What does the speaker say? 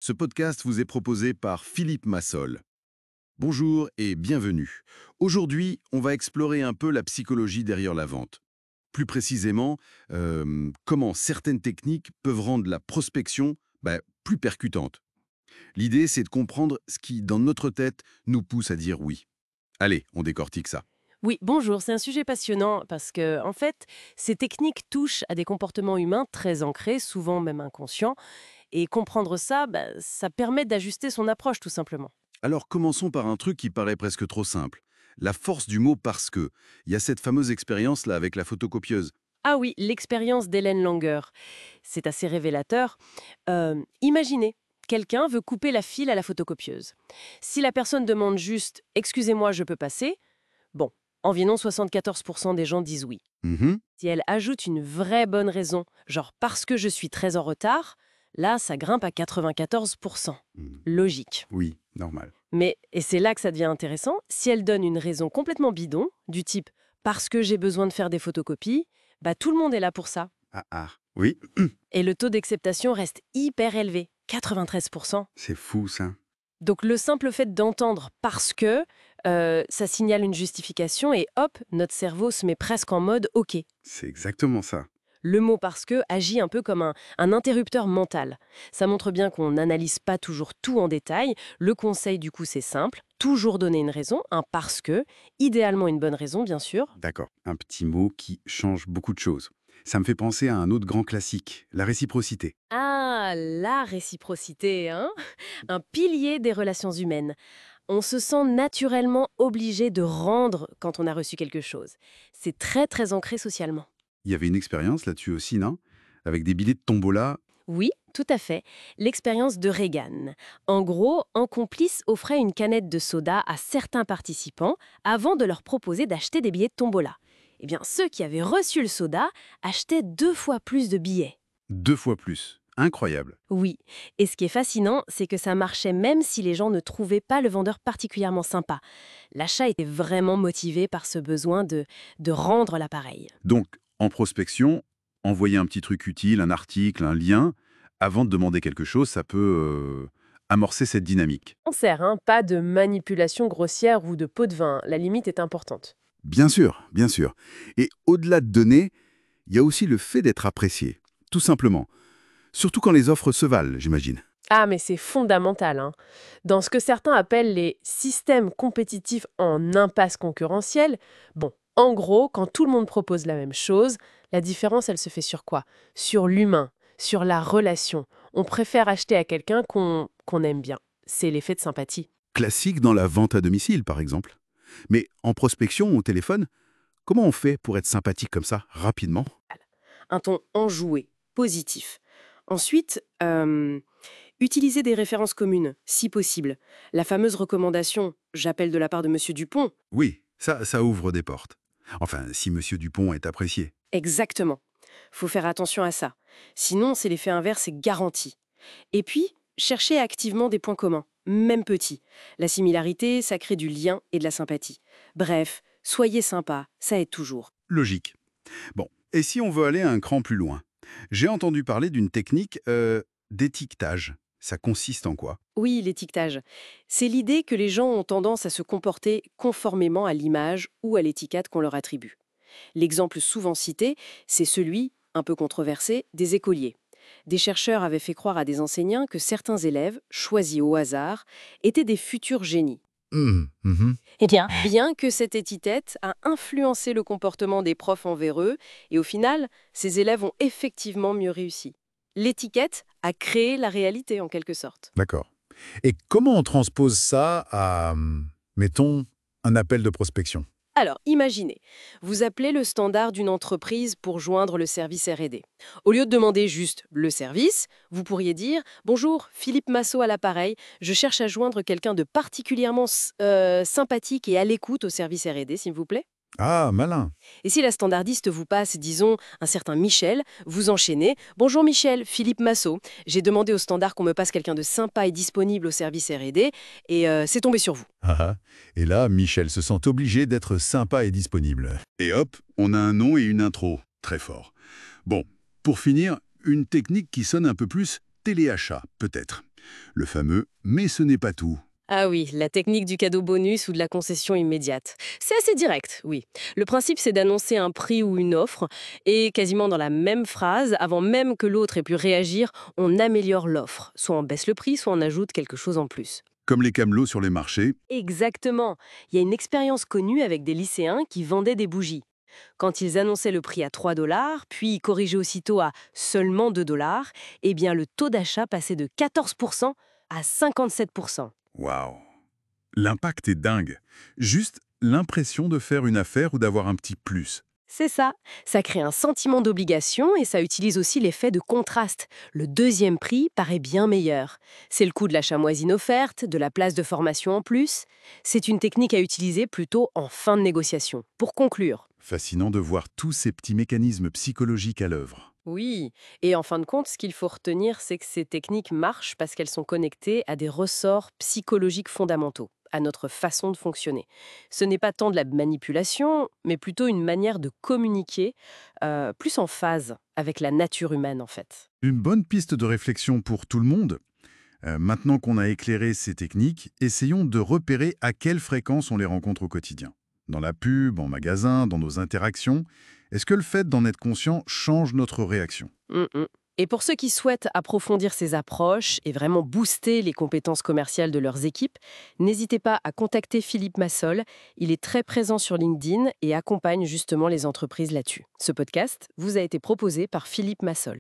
Ce podcast vous est proposé par Philippe Massol. Bonjour et bienvenue. Aujourd'hui, on va explorer un peu la psychologie derrière la vente. Plus précisément, comment certaines techniques peuvent rendre la prospection plus percutante. L'idée, c'est de comprendre ce qui, dans notre tête, nous pousse à dire oui. Allez, on décortique ça. Oui, bonjour, c'est un sujet passionnant parce que, en fait, ces techniques touchent à des comportements humains très ancrés, souvent même inconscients, et comprendre ça, ça permet d'ajuster son approche tout simplement. Alors commençons par un truc qui paraît presque trop simple. La force du mot parce que. Il y a cette fameuse expérience-là avec la photocopieuse. Ah oui, l'expérience d'Hélène Langer, c'est assez révélateur. Imaginez, quelqu'un veut couper la file à la photocopieuse. Si la personne demande juste «Excusez-moi, je peux passer», bon, environ 74% des gens disent oui. Mhm. Si elle ajoute une vraie bonne raison, genre parce que je suis très en retard, là, ça grimpe à 94%. Mm. Logique. Oui, normal. Mais, et c'est là que ça devient intéressant, si elle donne une raison complètement bidon, du type parce que j'ai besoin de faire des photocopies, tout le monde est là pour ça. Ah ah. Oui, Et le taux d'acceptation reste hyper élevé, 93%. c'est fou ça. Donc le simple fait d'entendre parce que, ça signale une justification et hop, notre cerveau se met presque en mode OK. C'est exactement ça. Le mot parce que agit un peu comme un interrupteur mental. Ça montre bien qu'on n'analyse pas toujours tout en détail. Le conseil, du coup, c'est simple. Toujours donner une raison, un parce que, idéalement une bonne raison, bien sûr. D'accord. Un petit mot qui change beaucoup de choses. Ça me fait penser à un autre grand classique, la réciprocité. Ah, la réciprocité, hein. Un pilier des relations humaines. On se sent naturellement obligé de rendre quand on a reçu quelque chose. C'est très, très ancré socialement. Il y avait une expérience là-dessus aussi, non? Avec des billets de tombola. Oui, tout à fait. L'expérience de Reagan. En gros, un complice offrait une canette de soda à certains participants avant de leur proposer d'acheter des billets de tombola. Eh bien, ceux qui avaient reçu le soda achetaient 2 fois plus de billets. 2 fois plus. Incroyable. Oui, et ce qui est fascinant, c'est que ça marchait même si les gens ne trouvaient pas le vendeur particulièrement sympa. L'achat était vraiment motivé par ce besoin de rendre l'appareil. Donc, en prospection, envoyer un petit truc utile, un article, un lien, avant de demander quelque chose, ça peut amorcer cette dynamique. On sert, hein, pas de manipulation grossière ou de pot de vin. La limite est importante. Bien sûr, bien sûr. Et au-delà de donner, il y a aussi le fait d'être apprécié. Tout simplement. Surtout quand les offres se valent, j'imagine. Ah, mais c'est fondamental, hein. Dans ce que certains appellent les systèmes compétitifs en impasse concurrentielle, bon, en gros, quand tout le monde propose la même chose, la différence, elle se fait sur quoi? Sur l'humain, sur la relation. On préfère acheter à quelqu'un qu'on aime bien. C'est l'effet de sympathie. Classique dans la vente à domicile, par exemple. Mais en prospection, au téléphone, comment on fait pour être sympathique comme ça, rapidement? Un ton enjoué, positif. Ensuite, utiliser des références communes, si possible. La fameuse recommandation «j'appelle de la part de Monsieur Dupont». Oui, ça ouvre des portes. Enfin, si Monsieur Dupont est apprécié. Exactement. Faut faire attention à ça. Sinon, c'est l'effet inverse est garanti. Et puis, cherchez activement des points communs, même petits. La similarité, ça crée du lien et de la sympathie. Bref, soyez sympa, ça aide toujours. Logique. Bon, et si on veut aller un cran plus loin? J'ai entendu parler d'une technique d'étiquetage. Ça consiste en quoi? Oui, l'étiquetage. C'est l'idée que les gens ont tendance à se comporter conformément à l'image ou à l'étiquette qu'on leur attribue. L'exemple souvent cité, c'est celui, un peu controversé, des écoliers. Des chercheurs avaient fait croire à des enseignants que certains élèves, choisis au hasard, étaient des futurs génies. Mhm. Eh bien que cette étiquette a influencé le comportement des profs envers eux, et au final, ces élèves ont effectivement mieux réussi. L'étiquette a créé la réalité en quelque sorte. D'accord. Et comment on transpose ça à, mettons, un appel de prospection? Alors, imaginez, vous appelez le standard d'une entreprise pour joindre le service R&D. Au lieu de demander juste le service, vous pourriez dire «Bonjour, Philippe Massot à l'appareil, je cherche à joindre quelqu'un de particulièrement sympathique et à l'écoute au service R&D, s'il vous plaît». Ah, malin. Et si la standardiste vous passe, disons, un certain Michel, vous enchaînez «Bonjour Michel, Philippe Massot, j'ai demandé au standard qu'on me passe quelqu'un de sympa et disponible au service R&D, et c'est tombé sur vous». Ah, ah. Et là, Michel se sent obligé d'être sympa et disponible. Et hop, on a un nom et une intro. Très fort. Bon, pour finir, une technique qui sonne un peu plus téléachat, peut-être. Le fameux « mais ce n'est pas tout ». Ah oui, la technique du cadeau bonus ou de la concession immédiate. C'est assez direct, oui. Le principe, c'est d'annoncer un prix ou une offre, et quasiment dans la même phrase, avant même que l'autre ait pu réagir, on améliore l'offre. Soit on baisse le prix, soit on ajoute quelque chose en plus. Comme les camelots sur les marchés. Exactement. Il y a une expérience connue avec des lycéens qui vendaient des bougies. Quand ils annonçaient le prix à 3 $, puis corrigeaient aussitôt à seulement 2 $, eh bien le taux d'achat passait de 14% à 57%. Waouh! L'impact est dingue. Juste l'impression de faire une affaire ou d'avoir un petit plus. C'est ça. Ça crée un sentiment d'obligation et ça utilise aussi l'effet de contraste. Le deuxième prix paraît bien meilleur. C'est le coût de la chamoisine offerte, de la place de formation en plus. C'est une technique à utiliser plutôt en fin de négociation. Pour conclure. Fascinant de voir tous ces petits mécanismes psychologiques à l'œuvre. Oui, et en fin de compte, ce qu'il faut retenir, c'est que ces techniques marchent parce qu'elles sont connectées à des ressorts psychologiques fondamentaux, à notre façon de fonctionner. Ce n'est pas tant de la manipulation, mais plutôt une manière de communiquer plus en phase avec la nature humaine, en fait. Une bonne piste de réflexion pour tout le monde. Maintenant qu'on a éclairé ces techniques, essayons de repérer à quelle fréquence on les rencontre au quotidien. Dans la pub, en magasin, dans nos interactions, est-ce que le fait d'en être conscient change notre réaction? Et pour ceux qui souhaitent approfondir ces approches et vraiment booster les compétences commerciales de leurs équipes, n'hésitez pas à contacter Philippe Massol. Il est très présent sur LinkedIn et accompagne justement les entreprises là-dessus. Ce podcast vous a été proposé par Philippe Massol.